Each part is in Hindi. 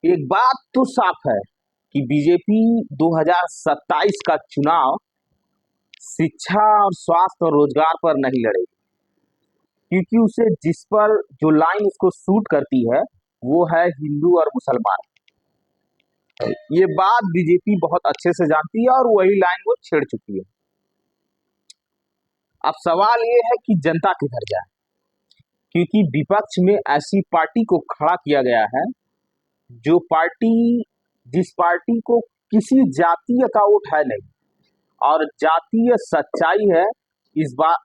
एक बात तो साफ है कि बीजेपी 2027 का चुनाव शिक्षा और स्वास्थ्य और रोजगार पर नहीं लड़ेगी, क्योंकि उसे जिस पर जो लाइन उसको सूट करती है वो है हिंदू और मुसलमान। ये बात बीजेपी बहुत अच्छे से जानती है और वही लाइन वो छेड़ चुकी है। अब सवाल ये है कि जनता किधर जाए, क्योंकि विपक्ष में ऐसी पार्टी को खड़ा किया गया है जो पार्टी जिस पार्टी को किसी जातीय का वोट है नहीं, और जातीय सच्चाई है इस बार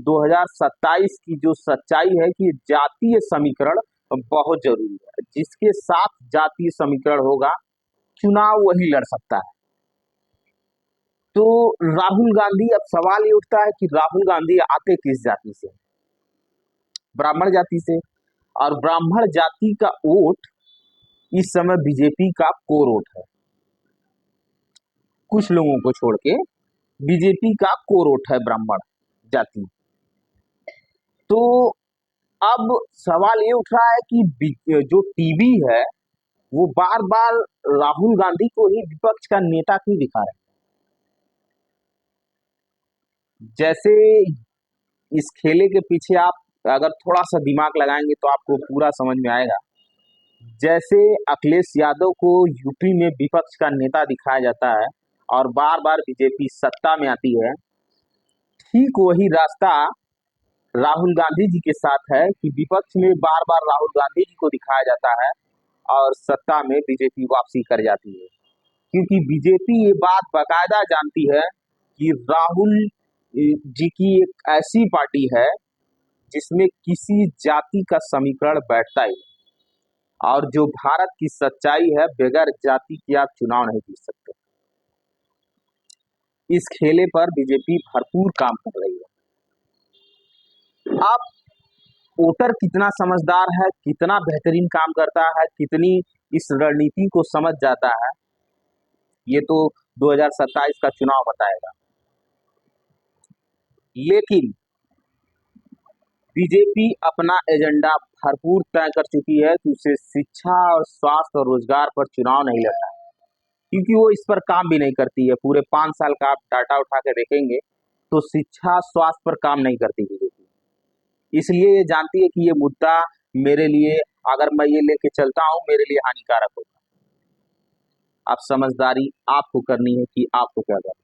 2027 की जो सच्चाई है कि जातीय समीकरण बहुत जरूरी है। जिसके साथ जातीय समीकरण होगा चुनाव वही लड़ सकता है। तो राहुल गांधी, अब सवाल ये उठता है कि राहुल गांधी आते किस जाति से? ब्राह्मण जाति से। और ब्राह्मण जाति का वोट इस समय बीजेपी का कोर वोट है। कुछ लोगों को छोड़ के बीजेपी का कोर वोट है ब्राह्मण जाति। तो अब सवाल ये उठ रहा है कि जो टीवी है वो बार बार राहुल गांधी को ही विपक्ष का नेता क्यों दिखा रहे हैं? जैसे इस खेले के पीछे आप अगर थोड़ा सा दिमाग लगाएंगे तो आपको पूरा समझ में आएगा। जैसे अखिलेश यादव को यूपी में विपक्ष का नेता दिखाया जाता है और बार बार बीजेपी सत्ता में आती है, ठीक वही रास्ता राहुल गांधी जी के साथ है कि विपक्ष में बार बार राहुल गांधी जी को दिखाया जाता है और सत्ता में बीजेपी वापसी कर जाती है। क्योंकि बीजेपी ये बात बाकायदा जानती है कि राहुल जी की एक ऐसी पार्टी है जिसमें किसी जाति का समीकरण बैठता ही, और जो भारत की सच्चाई है बगैर जाति के आप चुनाव नहीं जीत सकते। इस खेले पर बीजेपी भरपूर काम कर रही है। अब वोटर कितना समझदार है, कितना बेहतरीन काम करता है, कितनी इस रणनीति को समझ जाता है, ये तो 2027 का चुनाव बताएगा। लेकिन बीजेपी अपना एजेंडा भरपूर तय कर चुकी है कि उसे शिक्षा और स्वास्थ्य और रोजगार पर चुनाव नहीं लड़ना है, क्योंकि वो इस पर काम भी नहीं करती है। पूरे 5 साल का आप डाटा उठा के देखेंगे तो शिक्षा स्वास्थ्य पर काम नहीं करती बीजेपी। इसलिए ये जानती है कि ये मुद्दा मेरे लिए, अगर मैं ये लेके चलता हूं, मेरे लिए हानिकारक होगा। अब समझदारी आपको करनी है कि आपको क्या करना है।